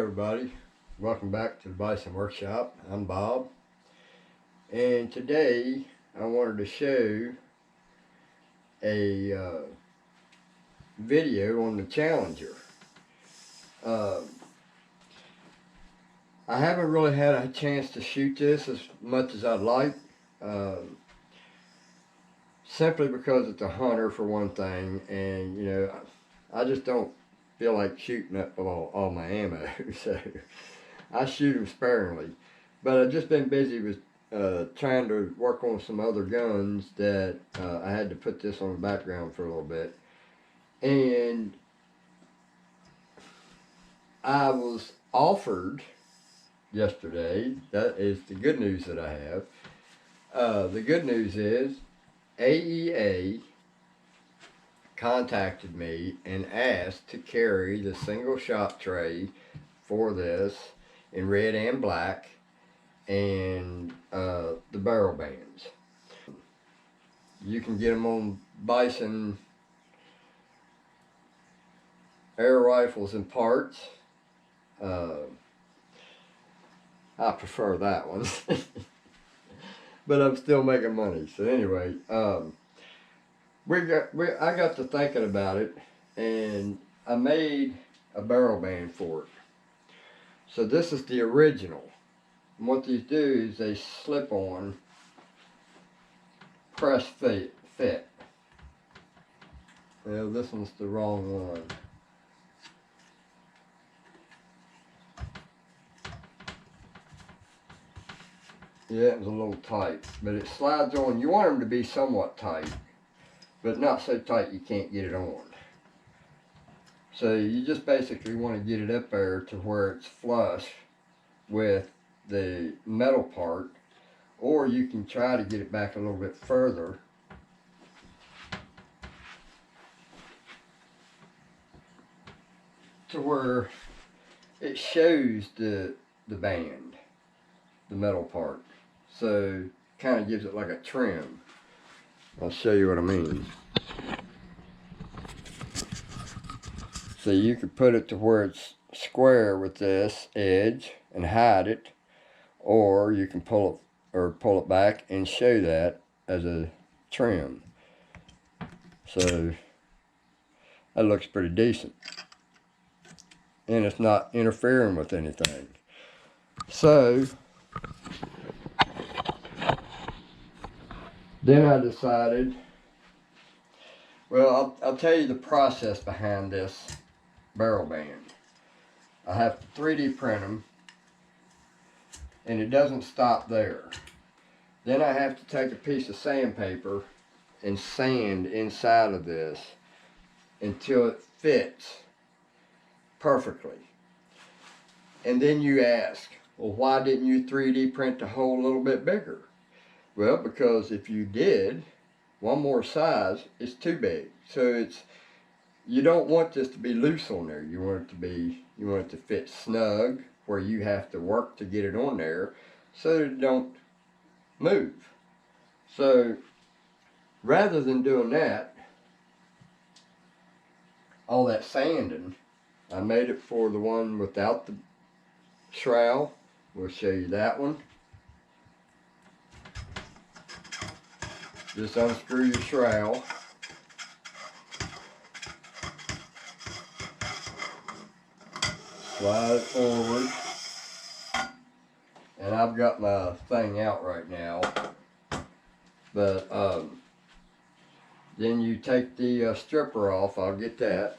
everybody, welcome back to the Bison Workshop. I'm Bob, and today I wanted to show a video on the Challenger. I haven't really had a chance to shoot this as much as I'd like, simply because it's a hunter for one thing, and you know, I just don't feel like shooting up all my ammo, so I shoot them sparingly. But I've just been busy with trying to work on some other guns that I had to put this on the background for a little bit. And I was offered yesterday, that is the good news that I have. The good news is AEA contacted me and asked to carry the single shot tray for this in red and black, and the barrel bands. You can get them on Bison air rifles and parts. I prefer that one, but I'm still making money. So anyway, I got to thinking about it, and I made a barrel band for it. So this is the original. And what these do is they slip on, press fit. Well, this one's the wrong one. Yeah, it was a little tight, but it slides on. You want them to be somewhat tight, but not so tight you can't get it on. So you just basically want to get it up there to where it's flush with the metal part, or you can try to get it back a little bit further to where it shows the band, the metal part. So kind of gives it like a trim. I'll show you what I mean. So you could put it to where it's square with this edge and hide it, or you can pull it back and show that as a trim. So that looks pretty decent, and it's not interfering with anything. So then I decided, well, I'll tell you the process behind this barrel band. I have to 3D print them, and it doesn't stop there. Then I have to take a piece of sandpaper and sand inside of this until it fits perfectly. And then you ask, well, why didn't you 3D print the hole a little bit bigger? Well, because if you did, one more size, it's too big. So you don't want this to be loose on there. You want it to fit snug where you have to work to get it on there so that it don't move. So rather than doing that, all that sanding, I made it for the one without the shroud. We'll show you that one. Just unscrew your shroud. Slide it forward. And I've got my thing out right now. But then you take the stripper off. I'll get that.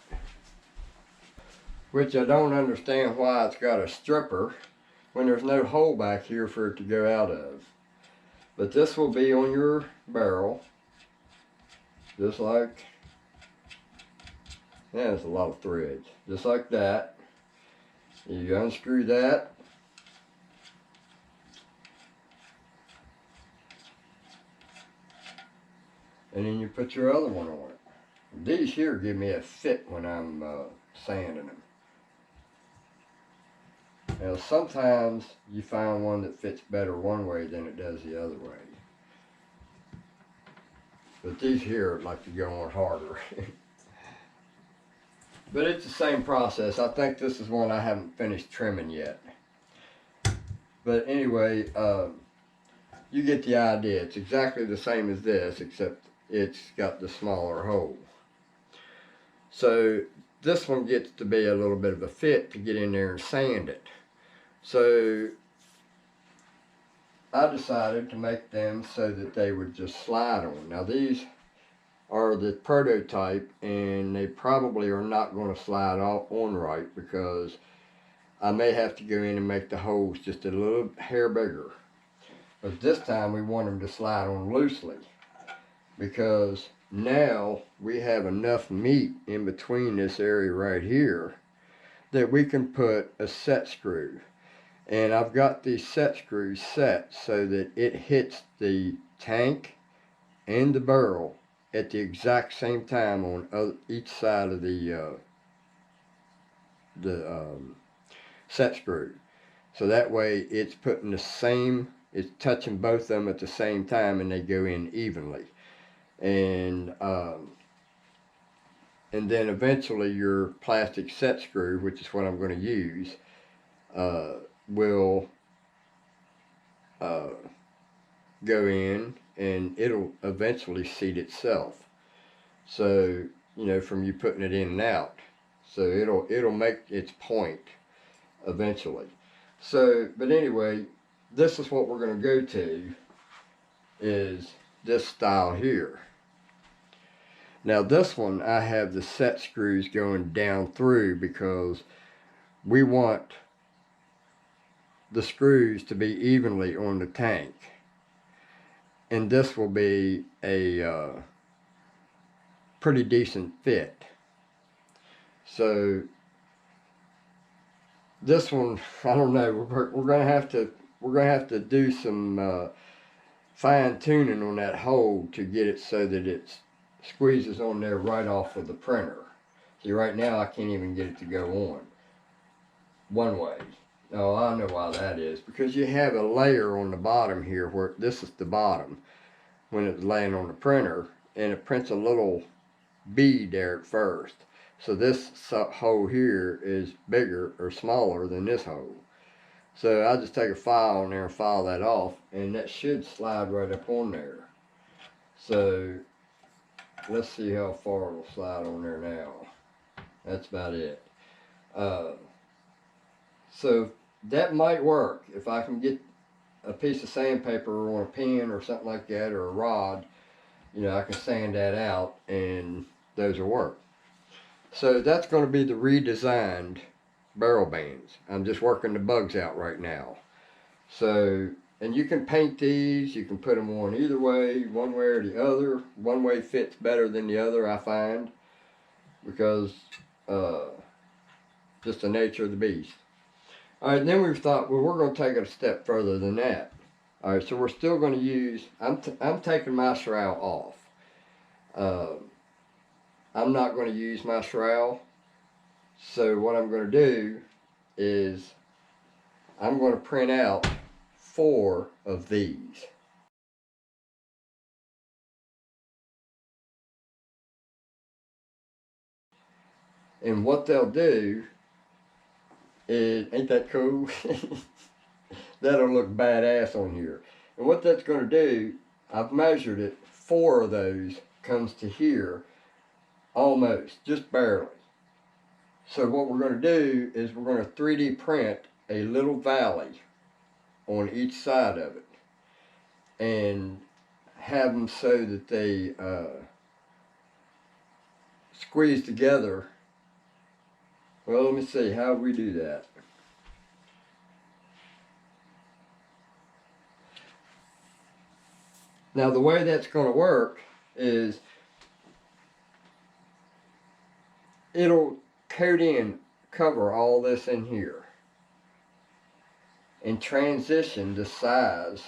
Which I don't understand why it's got a stripper when there's no hole back here for it to go out of. But this will be on your barrel, just like, yeah, there's a lot of threads, just like that. You unscrew that, and then you put your other one on it. These here give me a fit when I'm sanding them. Now sometimes you find one that fits better one way than it does the other way. But these here like to go on harder. But it's the same process. I think this is one I haven't finished trimming yet. But anyway, you get the idea. It's exactly the same as this, except it's got the smaller hole. So this one gets to be a little bit of a fit to get in there and sand it. So I decided to make them so that they would just slide on. Now these are the prototype, and they probably are not going to slide on right, because I may have to go in and make the holes just a little hair bigger. But this time we want them to slide on loosely, because now we have enough meat in between this area right here that we can put a set screw. And I've got these set screws set so that it hits the tank and the barrel at the exact same time on each side of the set screw. So that way it's putting it's touching both of them at the same time, and they go in evenly. And then eventually your plastic set screw, which is what I'm going to use, will go in, and it'll eventually seat itself. So, you know, from you putting it in and out. So it'll make its point eventually. So, but anyway, this is what we're going to go to, is this style here. Now this one, I have the set screws going down through, because we want the screws to be evenly on the tank. And this will be a pretty decent fit. So this one, I don't know, we're gonna have to do some fine tuning on that hole to get it so that it squeezes on there right off of the printer. See, right now I can't even get it to go on one way. Oh, I know why that is. Because you have a layer on the bottom here, where this is the bottom when it's laying on the printer, and it prints a little bead there at first. So this hole here is bigger or smaller than this hole. So I just take a file on there and file that off, and that should slide right up on there. So let's see how far it'll slide on there now. That's about it. So that might work if I can get a piece of sandpaper or a pen or something like that, or a rod. You know, I can sand that out, and those will work. So that's going to be the redesigned barrel bands. I'm just working the bugs out right now. So, and you can paint these, you can put them on either way, one way or the other. One way fits better than the other, I find, because just the nature of the beast. Alright, then we've thought, well, we're going to take it a step further than that. Alright, so we're still going to use, I'm taking my shroud off. I'm not going to use my shroud. So what I'm going to do is I'm going to print out 4 of these. And what they'll do is, ain't that cool? That'll look badass on here. And what that's going to do, I've measured it, 4 of those comes to here, almost, just barely. So what we're going to do is we're going to 3D print a little valley on each side of it, and have them so that they squeeze together. Well, let me see how we do that. Now the way that's going to work is it'll cover all this in here, and transition the size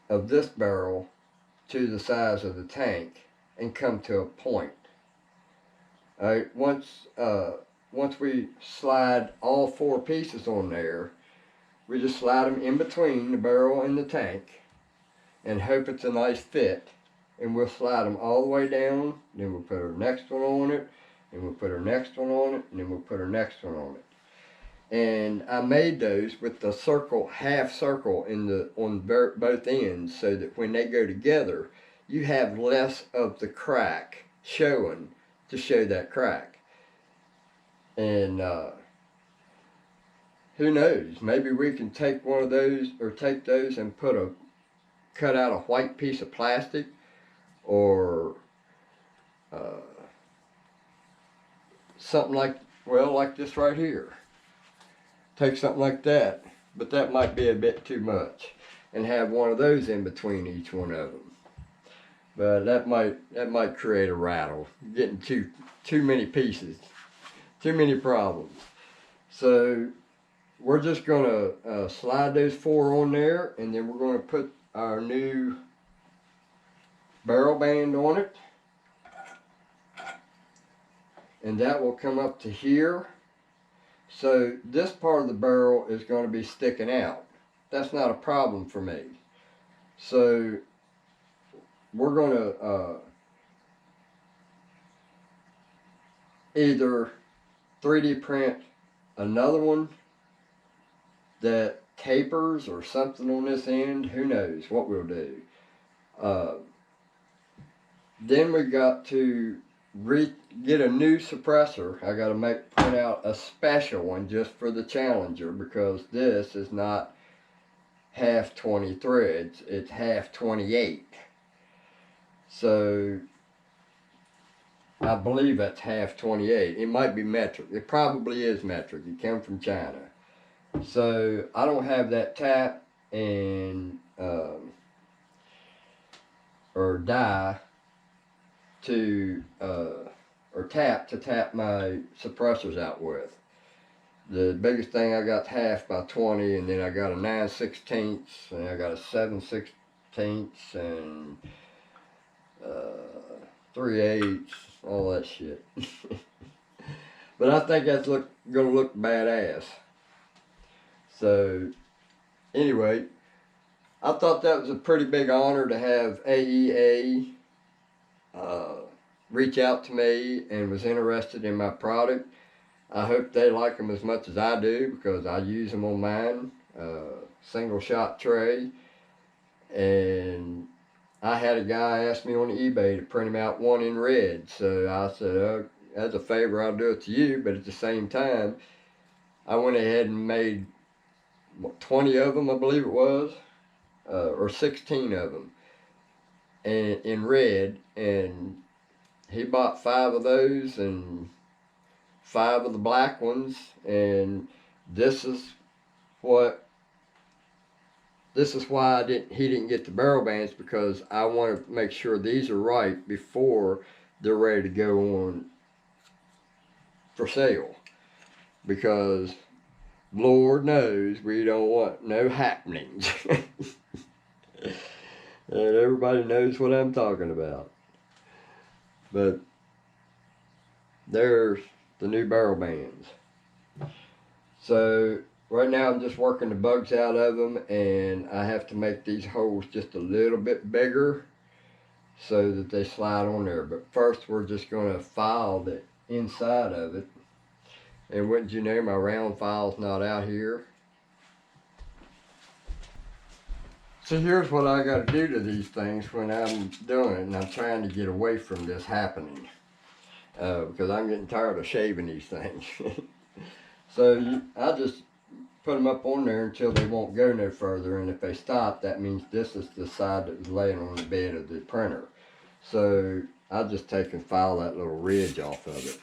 of this barrel to the size of the tank, and come to a point. Alright, once we slide all 4 pieces on there, we just slide them in between the barrel and the tank, and hope it's a nice fit. And we'll slide them all the way down, then we'll put our next one on it, and we'll put our next one on it, and then we'll put our next one on it. And I made those with the circle, half circle on both ends, so that when they go together, you have less of the crack showing to show that crack. And who knows, maybe we can take one of those, or take those and cut out a white piece of plastic, or something like this right here. Take something like that, but that might be a bit too much, and have one of those in between each one of them. But that might create a rattle. Getting too many pieces, too many problems. So we're just gonna slide those 4 on there, and then we're gonna put our new barrel band on it, and that will come up to here. So this part of the barrel is going to be sticking out. That's not a problem for me. So we're going to either 3D print another one that tapers or something on this end. Who knows what we'll do. Then we got to get a new suppressor. I got to print out a special one just for the Challenger, because this is not half 20 threads, it's half 28. So I believe that's half 28. It might be metric. It probably is metric. It came from China. So I don't have that tap and or die to or tap to tap my suppressors out with. The biggest thing I got half by 20, and then I got a 9/16, and I got a 7/16, and 3/8, all that shit. But I think that's gonna look badass. So anyway, I thought that was a pretty big honor to have AEA reach out to me and was interested in my product. I hope they like them as much as I do, because I use them on mine, single shot tray. And I had a guy ask me on eBay to print him out one in red. So I said, as a favor, I'll do it to you. But at the same time, I went ahead and made 20 of them, I believe it was, or 16 of them, and in red. And he bought 5 of those and 5 of the black ones. And this is why he didn't get the barrel bands, because I want to make sure these are right before they're ready to go on for sale, because Lord knows we don't want no happenings. And everybody knows what I'm talking about. But there's the new barrel bands. So right now I'm just working the bugs out of them, and I have to make these holes just a little bit bigger so that they slide on there. But first we're just going to file the inside of it. And wouldn't you know, my round file's not out here. So here's what I got to do to these things when I'm doing it, and I'm trying to get away from this happening, because I'm getting tired of shaving these things. So I just put them up on there until they won't go no further, and if they stop, that means this is the side that was laying on the bed of the printer. So I just take and file that little ridge off of it.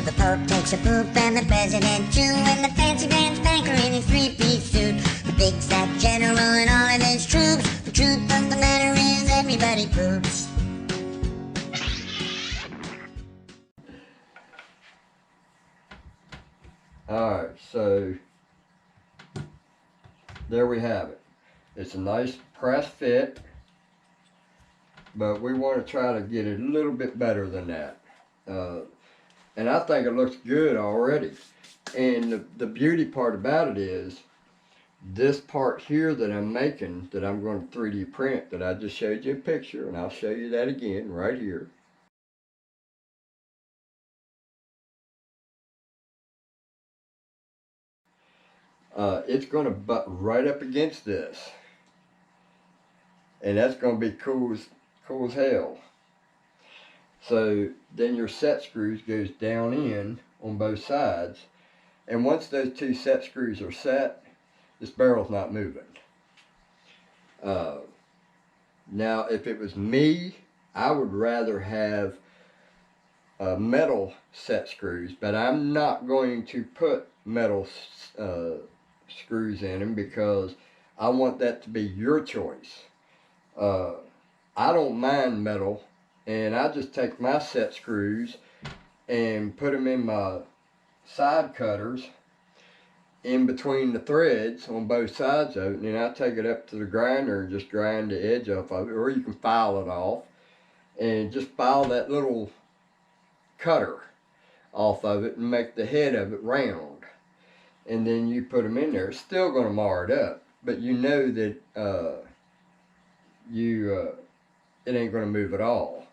The Pope takes a poop and the President too, and the fancy pants banker in his 3-piece suit, the big fat general and all of his troops. The truth of the matter is everybody poops. Alright, so there we have it. It's a nice press fit, but we want to try to get it a little bit better than that. And I think it looks good already. And the beauty part about it is, this part here that I'm making, that I'm going to 3D print, that I just showed you a picture, and I'll show you that again right here. It's going to butt right up against this, and that's going to be cool as hell. So then your set screws goes down in on both sides, and once those two set screws are set, this barrel's not moving. Now, if it was me, I would rather have metal set screws, but I'm not going to put metal screws in them because I want that to be your choice. I don't mind metal, and I just take my set screws and put them in my side cutters in between the threads on both sides of it, and then I take it up to the grinder and just grind the edge off of it, or you can file it off and just file that little cutter off of it and make the head of it round, and then you put them in there. It's still going to mar it up, but you know that it ain't going to move at all.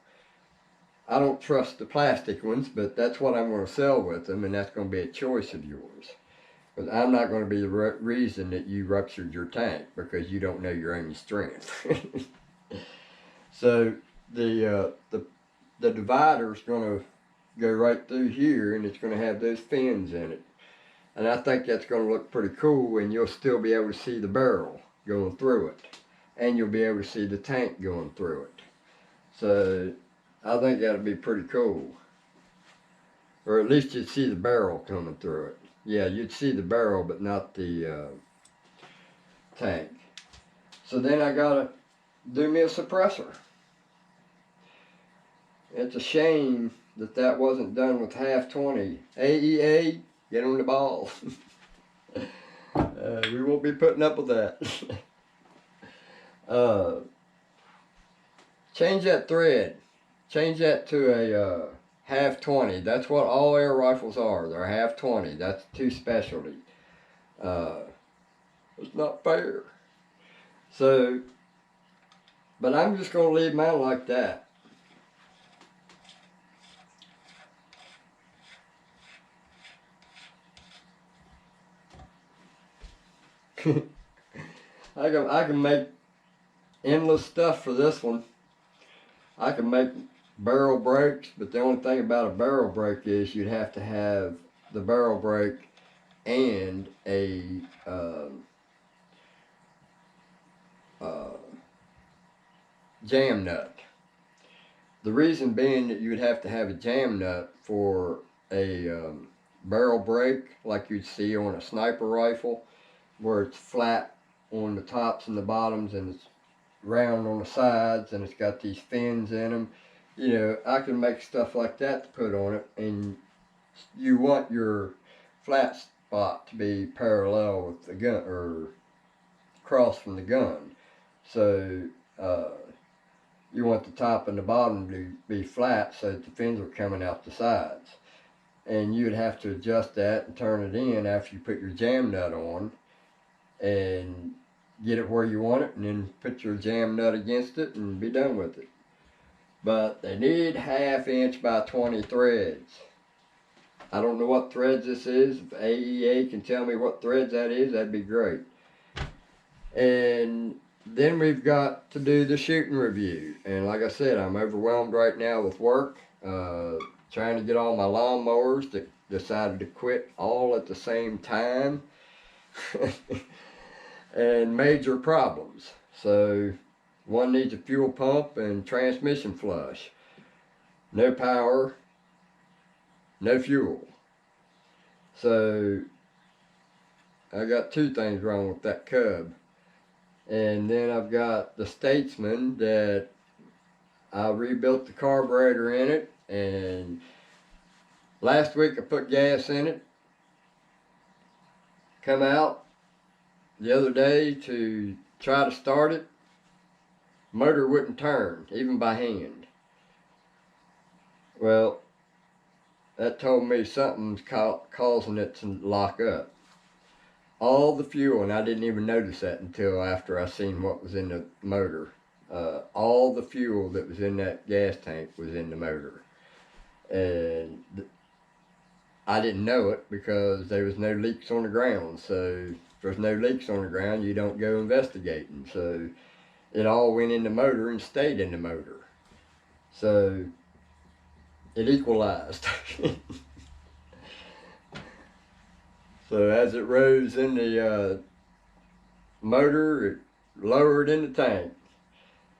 I don't trust the plastic ones, but that's what I'm going to sell with them, and that's going to be a choice of yours. But I'm not going to be the reason that you ruptured your tank because you don't know your own strength. So the divider's going to go right through here, and it's going to have those fins in it. And I think that's going to look pretty cool, and you'll still be able to see the barrel going through it. And you'll be able to see the tank going through it. So I think that'll be pretty cool. Or at least you'd see the barrel coming through it. Yeah, you'd see the barrel, but not the tank. So then I gotta do me a suppressor. It's a shame that wasn't done with half 20. AEA, get on the ball. We won't be putting up with that. Change that thread. Change that to a half 20. That's what all air rifles are. They're half 20. That's too specialty. It's not fair. So, but I'm just going to leave mine like that. I can make endless stuff for this one. I can make barrel brakes, but the only thing about a barrel brake is you'd have to have the barrel brake and a jam nut. The reason being that you would have to have a jam nut for a barrel brake like you'd see on a sniper rifle, where it's flat on the tops and the bottoms and it's round on the sides and it's got these fins in them. You know, I can make stuff like that to put on it, and you want your flat spot to be parallel with the gun, or across from the gun. So you want the top and the bottom to be flat so that the fins are coming out the sides. And you'd have to adjust that and turn it in after you put your jam nut on and get it where you want it, and then put your jam nut against it and be done with it. But they need 1/2 inch by 20 threads. I don't know what threads this is. If AEA can tell me what threads that is, that'd be great. And then we've got to do the shooting review. And like I said, I'm overwhelmed right now with work. Trying to get all my lawnmowers that decided to quit all at the same time. And major problems. So one needs a fuel pump and transmission flush. No power, no fuel. So I got 2 things wrong with that Cub. And then I've got the Statesman that I rebuilt the carburetor in it, and last week I put gas in it. Come out the other day to try to start it. Motor wouldn't turn, even by hand. Well, that told me something's causing it to lock up. all the fuel, and I didn't even notice that until after I seen what was in the motor. All the fuel that was in that gas tank was in the motor. And I didn't know it because there was no leaks on the ground. So if there's no leaks on the ground, you don't go investigating. So it all went in the motor and stayed in the motor. So it equalized. So as it rose in the motor, it lowered in the tank.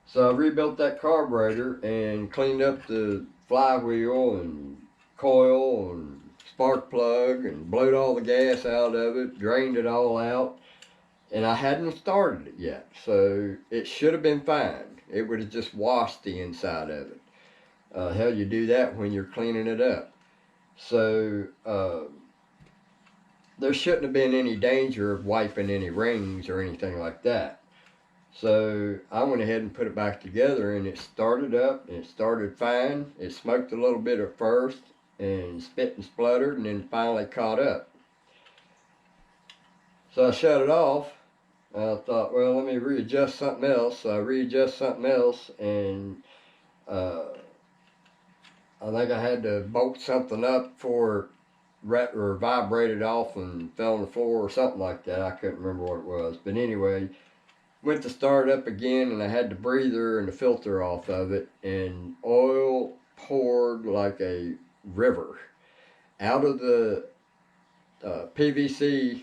So I rebuilt that carburetor and cleaned up the flywheel and coil and spark plug and blowed all the gas out of it, drained it all out, and I hadn't started it yet. So it should have been fine. It would have just washed the inside of it. Hell, you do that when you're cleaning it up. So there shouldn't have been any danger of wiping any rings or anything like that. So I went ahead and put it back together, and it started up, and it started fine. It smoked a little bit at first and spit and spluttered, and then finally caught up. So I shut it off. I thought, well, let me readjust something else. So I readjust something else, and I think I had to bolt something up for or vibrated off and fell on the floor or something like that. I couldn't remember what it was. But anyway, went to start up again, and I had the breather and the filter off of it, and oil poured like a river out of the PVC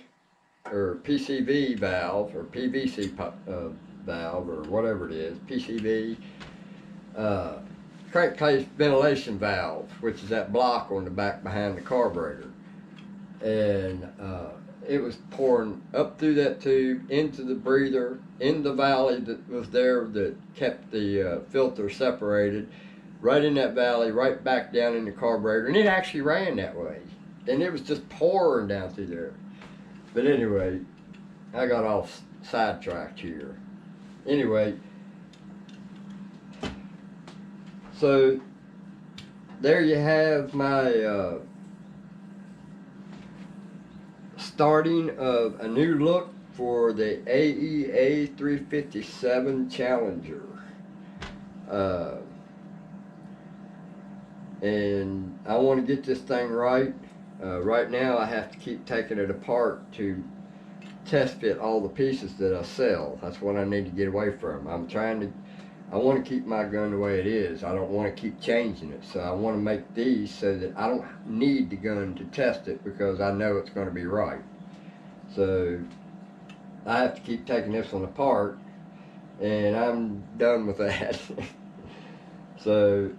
or PCV valve or PVC valve or whatever it is, PCV crankcase ventilation valve, which is that block on the back behind the carburetor. And it was pouring up through that tube, into the breather, in the valley that was there that kept the filter separated, right in that valley, right back down in the carburetor. And it actually ran that way. And it was just pouring down through there. But anyway, I got off sidetracked here. Anyway, so there you have my starting of a new look for the AEA 357 Challenger. And I want to get this thing right. Right now I have to keep taking it apart to test fit all the pieces that I sell. That's what I need to get away from. I want to keep my gun the way it is. I don't want to keep changing it. So I want to make these so that I don't need the gun to test it because I know it's going to be right. So I have to keep taking this one apart, and I'm done with that. So,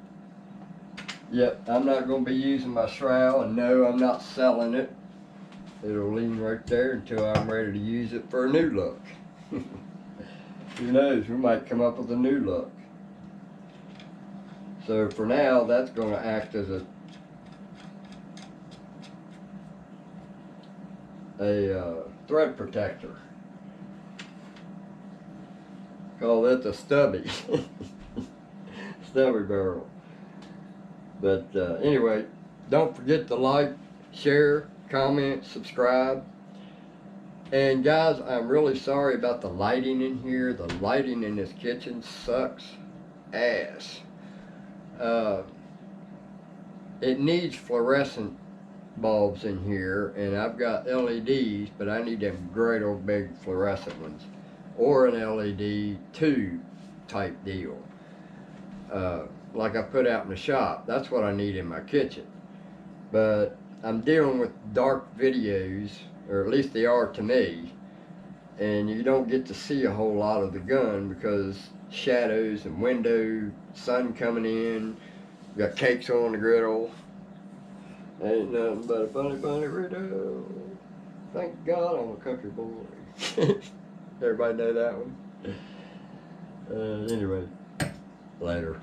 yep, I'm not going to be using my shroud, and no, I'm not selling it. It'll lean right there until I'm ready to use it for a new look. Who knows, we might come up with a new look. So for now, that's going to act as a thread protector. Call it the stubby. Stubby barrel. But anyway, don't forget to like, share, comment, subscribe. And guys, I'm really sorry about the lighting in here. The lighting in this kitchen sucks ass. It needs fluorescent bulbs in here, and I've got LEDs, but I need them great old big fluorescent ones, or an LED tube type deal, like I put out in the shop. That's what I need in my kitchen. But I'm dealing with dark videos, or at least they are to me, and you don't get to see a whole lot of the gun because shadows and window, sun coming in, got cakes on the griddle. Ain't nothing but a funny, funny riddle. Thank God I'm a country boy. Everybody know that one? Anyway, later.